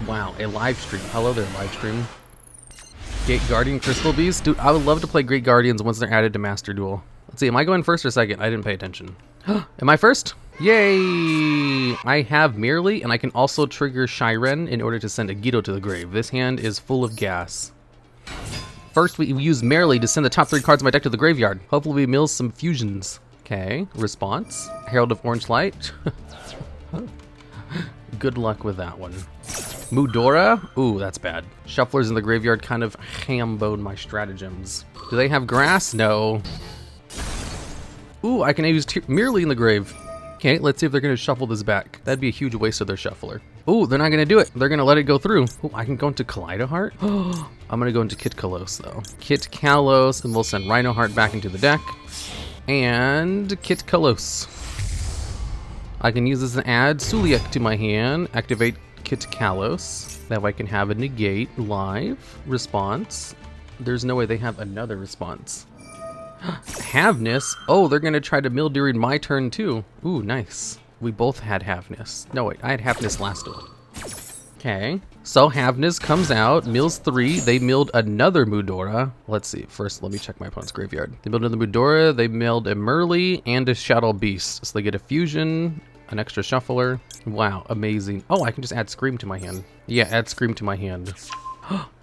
Wow, a live stream. Hello there, live stream. Gate Guardian Crystal Beast. Dude, I would love to play Great Guardians once they're added to Master Duel. Let's see, am I going first or second? I didn't pay attention. Am I first? Yay! I have Merely, and I can also trigger Shiren in order to send a yugioh to the grave. This hand is full of gas. First, we use Merely to send the top 3 cards of my deck to the graveyard. Hopefully we mill some fusions. Okay, response. Herald of Orange Light. Good luck with that one. Mudora? Ooh, that's bad. Shufflers in the graveyard kind of ham-boned my stratagems. Do they have grass? No. Ooh, I can use Merely in the grave. Okay, let's see if they're going to shuffle this back. That'd be a huge waste of their shuffler. Ooh, they're not going to do it. They're going to let it go through. Ooh, I can go into Kaleidoheart? I'm going to go into Kit Kalos, though. Kit Kalos, and we'll send Rhinoheart back into the deck. And Kit Kalos. I can use this and add Suliek to my hand. Activate Kit Kalos. That way I can have a negate live response. There's no way they have another response. Haveness? Oh, they're going to try to mill during my turn too. Ooh, nice. We both had Haveness. No, wait, I had Haveness last duel. Okay, so Haveness comes out, mills 3. They milled another Mudora. Let's see. First, let me check my opponent's graveyard. They milled another Mudora. They milled a Merly and a Shadow Beast. So they get a fusion, an extra shuffler. Wow, amazing. Oh, I can just add Scream to my hand. Yeah, add Scream to my hand.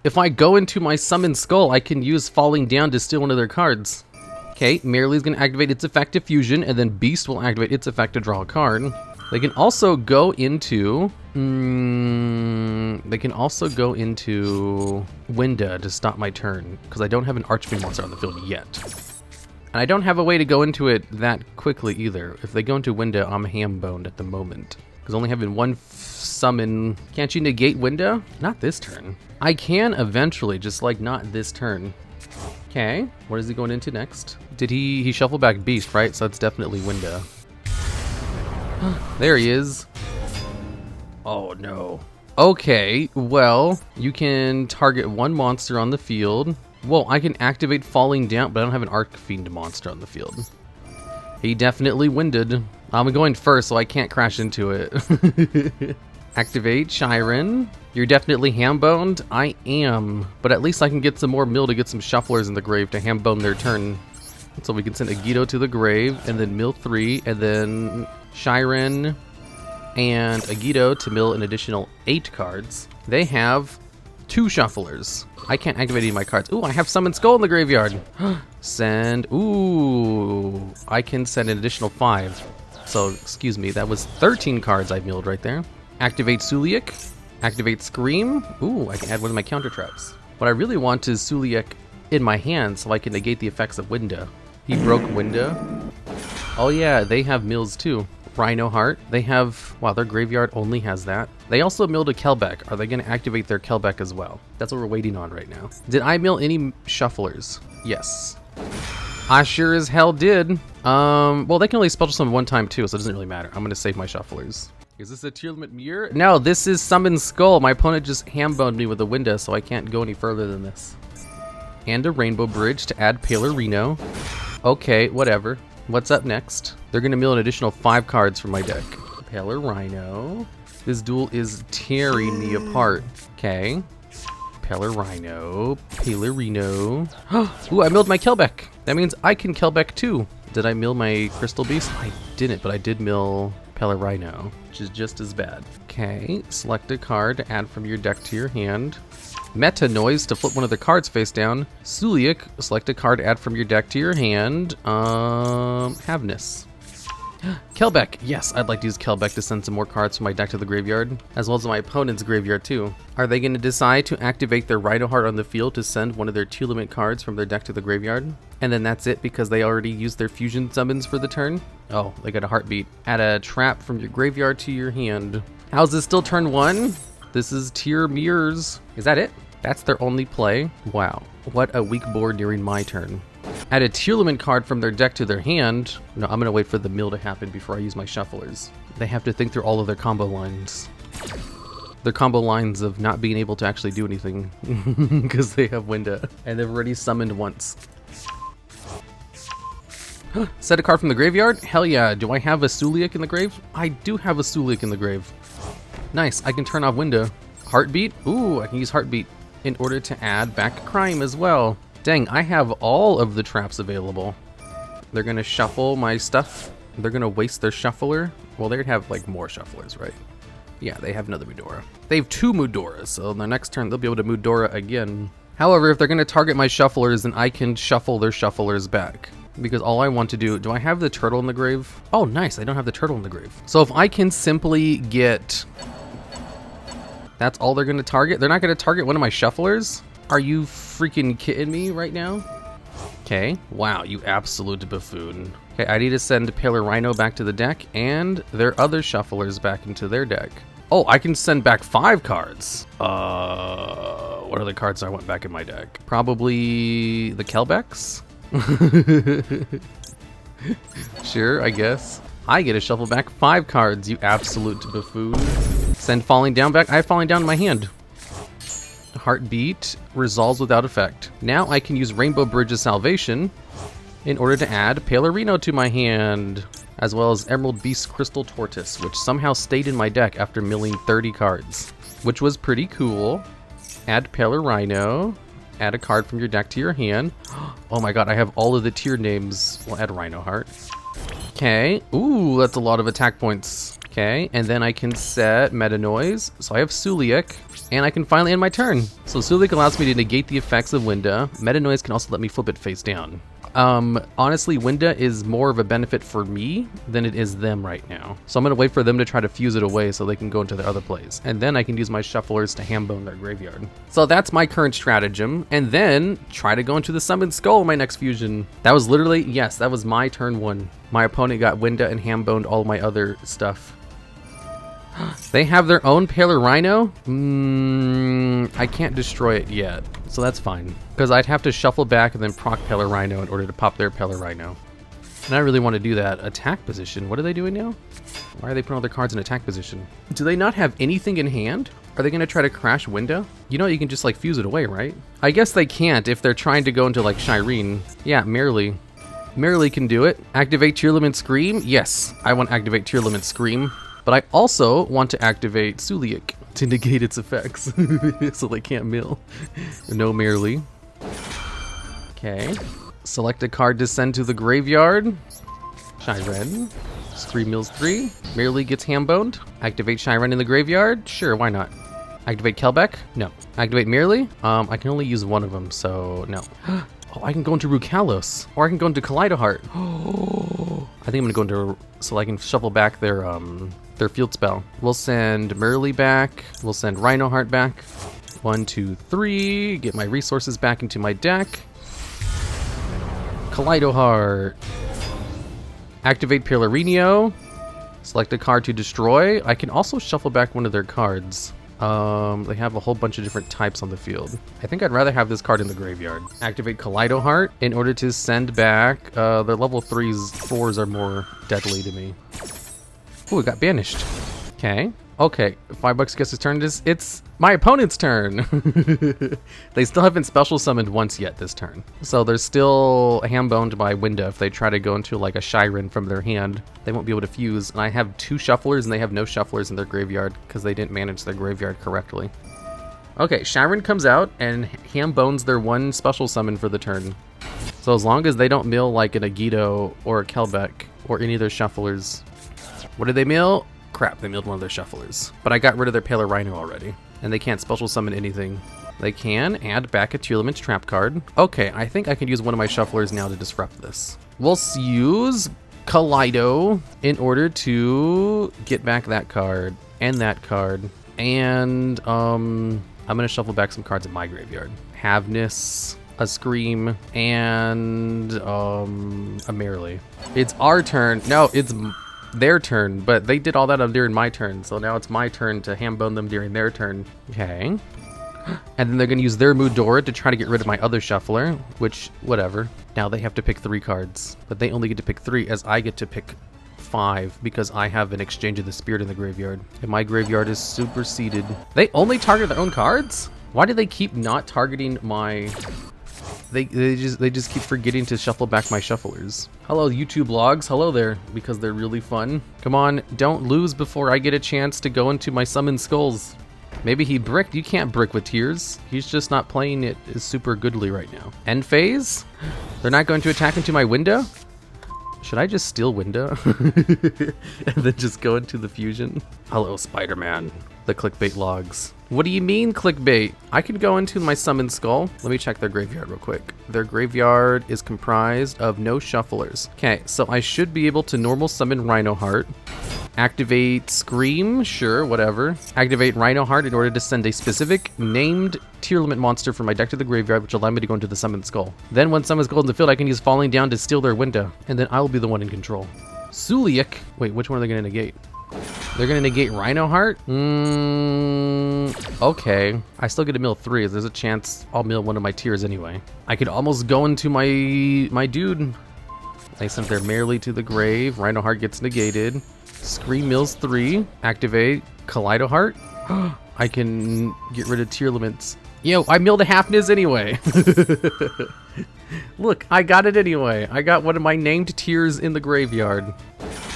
If I go into my Summon Skull, I can use Falling Down to steal one of their cards. Okay, Merely's gonna activate its effect to fusion, and then Beast will activate its effect to draw a card. They can also go into... Winda to stop my turn, because I don't have an Archfiend monster on the field yet. And I don't have a way to go into it that quickly either. If they go into Winda, I'm ham-boned at the moment. Because only having one summon... Can't you negate Winda? Not this turn. I can eventually, just like not this turn. Okay, what is he going into next? Did he shuffle back Beast, right? So it's definitely Winda. There he is. Oh no. Okay, well, you can target one monster on the field. Whoa, I can activate Falling Down, but I don't have an Archfiend monster on the field. He definitely winded. I'm going first, so I can't crash into it. Activate Shiren. You're definitely ham-boned? I am. But at least I can get some more mill to get some shufflers in the grave to ham-bone their turn. So we can send a yugioh to the grave, and then mill 3, and then Shiren and a yugioh to mill an additional 8 cards. They have 2 shufflers. I can't activate any of my cards. Ooh, I have Summon Skull in the graveyard. Send, ooh, I can send an additional 5. So, excuse me, that was 13 cards I milled right there. Activate Suliek. Activate Scream. Ooh, I can add one of my counter traps. What I really want is Suliek in my hand so I can negate the effects of Winda. He broke Winda. Oh yeah, they have mills too. Rhinoheart. They have, wow, their graveyard only has that. They also milled a Kelbeck. Are they going to activate their Kelbeck as well? That's what we're waiting on right now. Did I mill any shufflers? Yes. I sure as hell did. Well, they can only special summon one time too, so it doesn't really matter. I'm going to save my shufflers. Is this a Tearlaments mirror? No, this is Summon Skull. My opponent just ham-boned me with a Winda, so I can't go any further than this. And a Rainbow Bridge to add Paler Reno. Okay, whatever. What's up next? They're going to mill an additional 5 cards from my deck. Paler Rhino. This duel is tearing me apart. Okay. Paler Rhino. Paler Reno. Ooh, I milled my Kelbeck. That means I can Kelbeck too. Did I mill my Crystal Beast? I didn't, but I did mill Paler Rhino, which is just as bad. Okay, select a card to add from your deck to your hand. Meta Noise to flip one of the cards face down. Suliek, select a card to add from your deck to your hand. Haveness. Kelbeck, yes, I'd like to use Kelbeck to send some more cards from my deck to the graveyard, as well as my opponent's graveyard too. Are they going to decide to activate their Rhinoheart on the field to send one of their Tearlaments cards from their deck to the graveyard? And then that's it because they already used their fusion summons for the turn? Oh, they got a heartbeat. Add a trap from your graveyard to your hand. How's this still turn 1? This is Tear Mirrors. Is that it? That's their only play? Wow, what a weak board during my turn. Add a Tearlaments card from their deck to their hand. No, I'm gonna wait for the mill to happen before I use my shufflers. They have to think through all of their combo lines. Their combo lines of not being able to actually do anything because they have Winda and they've already summoned once. Set a card from the graveyard? Hell yeah. Do I have a Suliek in the grave? I do have a Suliek in the grave. Nice, I can turn off Winda. Heartbeat? Ooh, I can use Heartbeat in order to add back Crime as well. Dang, I have all of the traps available. They're gonna shuffle my stuff. They're gonna waste their shuffler. Well, they'd have like more shufflers, right? Yeah, they have another Moodora. They have 2 Moodoras, so on the next turn they'll be able to Moodora again. However, if they're gonna target my shufflers, then I can shuffle their shufflers back. Because all I want to do I have the turtle in the grave? Oh, nice, I don't have the turtle in the grave. So if I can simply get... That's all they're gonna target? They're not gonna target one of my shufflers? Are you freaking kidding me right now? Okay, wow, you absolute buffoon. Okay, I need to send Paler Rhino back to the deck and their other shufflers back into their deck. Oh, I can send back 5 cards. What are the cards I want back in my deck? Probably the Kelbecks? Sure, I guess. I get to shuffle back 5 cards, you absolute buffoon. Send Falling Down back. I have Falling Down in my hand. Heartbeat resolves without effect. Now I can use Rainbow Bridge of Salvation in order to add Palerino to my hand, as well as Emerald Beast Crystal Tortoise, which somehow stayed in my deck after milling 30 cards, which was pretty cool. Add Palerino. Add a card from your deck to your hand. Oh my god, I have all of the tier names. We'll add Rhino Heart. Okay. Ooh, that's a lot of attack points. Okay, and then I can set Meta Noise. So I have Suliak, and I can finally end my turn. So Suliak allows me to negate the effects of Winda. Meta Noise can also let me flip it face down. Honestly, Winda is more of a benefit for me than it is them right now. So I'm gonna wait for them to try to fuse it away so they can go into their other plays. And then I can use my shufflers to hambone their graveyard. So that's my current stratagem. And then try to go into the Summoned Skull in my next fusion. That was literally, yes, that was my turn 1. My opponent got Winda and hamboned all my other stuff. They have their own Paler Rhino? I can't destroy it yet, so that's fine. Because I'd have to shuffle back and then proc Paler Rhino in order to pop their Paler Rhino. And I really want to do that. Attack position, what are they doing now? Why are they putting all their cards in attack position? Do they not have anything in hand? Are they going to try to crash Winda? You know you can just like fuse it away, right? I guess they can't if they're trying to go into like Shireen. Yeah, Merely. Merely can do it. Activate Tearlaments Scream? Yes, I want to activate Tearlaments Scream. But I also want to activate Suliak to negate its effects, so they can't mill. No Merely. Okay. Select a card to send to the graveyard. Shiren. Scream mills 3. Merely gets hamboned. Activate Shiren in the graveyard? Sure, why not? Activate Kelbeck? No. Activate Merely? I can only use one of them, so no. Oh, I can go into Rukalos, or I can go into Kaleidoheart. Oh, I think I'm gonna go into so I can shuffle back their field spell. We'll send Merely back. We'll send Rhino Heart back. 1, 2, 3. Get my resources back into my deck. Kaleidoheart. Activate Palerino. Select a card to destroy. I can also shuffle back one of their cards. They have a whole bunch of different types on the field. I think I'd rather have this card in the graveyard. Activate Kaleidoheart in order to send back their level 3s, 4s are more deadly to me. Ooh, it got banished. Okay. Okay, $5 gets his turn. It's my opponent's turn. They still haven't special summoned once yet this turn. So they're still hamboned by Winda. If they try to go into like a Shiren from their hand, they won't be able to fuse. And I have 2 shufflers and they have no shufflers in their graveyard because they didn't manage their graveyard correctly. Okay, Shiren comes out and hambones their 1 special summon for the turn. So as long as they don't mill like an Yugioh or a Kelbeck or any of their shufflers. What did they mill? Crap, they milled one of their shufflers. But I got rid of their Paler Rhino already. And they can't special summon anything. They can add back a Tearlaments trap card. Okay, I think I can use one of my shufflers now to disrupt this. We'll use Kaleido in order to get back that card and that card. And I'm gonna shuffle back some cards in my graveyard. Havness, a Scream, and a Merely. It's our turn. No, it's their turn, but they did all that during my turn, so now it's my turn to hambone them during their turn. Okay. And then they're gonna use their Moodora to try to get rid of my other shuffler, which, whatever. Now they have to pick 3 cards, but they only get to pick 3 as I get to pick 5 because I have an Exchange of the Spirit in the graveyard. And my graveyard is superseded. They only target their own cards? Why do they keep not targeting my... They just keep forgetting to shuffle back my shufflers. Hello, YouTube logs. Hello there, because they're really fun. Come on, don't lose before I get a chance to go into my Summoned Skulls. Maybe he bricked. You can't brick with Tears. He's just not playing it super goodly right now. End phase? They're not going to attack into my window? Should I just steal window? And then just go into the fusion? Hello, Spider-Man. The clickbait logs. What do you mean, clickbait? I can go into my summon skull. Let me check their graveyard real quick. Their graveyard is comprised of no shufflers. Okay, so I should be able to normal summon Rhino Heart. Activate Scream, sure, whatever. Activate Rhino Heart in order to send a specific named Tearlament monster from my deck to the graveyard, which will allow me to go into the Summon Skull. Then when Summon Skull in the field, I can use Falling Down to steal their window, and then I'll be the one in control. Suliak. Wait, which one are they going to negate? They're going to negate Rhino Heart? Okay. I still get to mill 3. There's a chance I'll mill one of my Tears anyway. I could almost go into my dude. I sent their Merrily to the grave. Rhino Heart gets negated. Scream mills 3. Activate Kaleido Heart. I can get rid of Tearlaments. Yo, I milled a Halfniz anyway. Look, I got it anyway. I got one of my named Tears in the graveyard.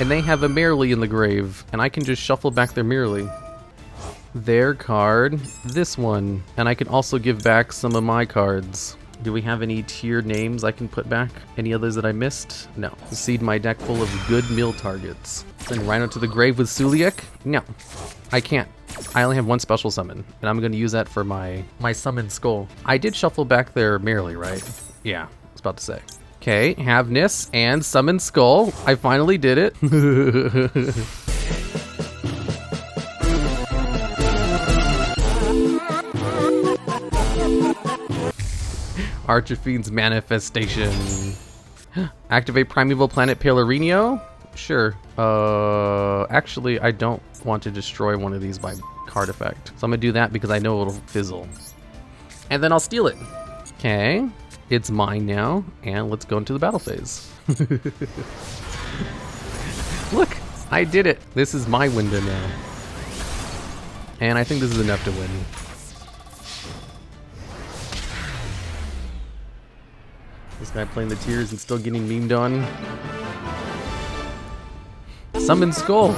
And they have a Merrily in the grave. And I can just shuffle back their Merrily. Their card. This one. And I can also give back some of my cards. Do we have any tier names I can put back? Any others that I missed? No. Seed my deck full of good mill targets. Send Rhino to the grave with Suliak? No. I can't. I only have one special summon, and I'm going to use that for my summon skull. I did shuffle back there merrily, right? Yeah, I was about to say. Okay, Havness and summon skull. I finally did it. Archerfiend's manifestation. Activate Primeval Planet Pelourinho? Sure. Actually, I don't want to destroy one of these by card effect. So I'm gonna do that because I know it'll fizzle. And then I'll steal it. Okay. It's mine now, and let's go into the battle phase. Look, I did it. This is my window now. And I think this is enough to win. This guy playing the Tears and still getting memed on. Summon Skull.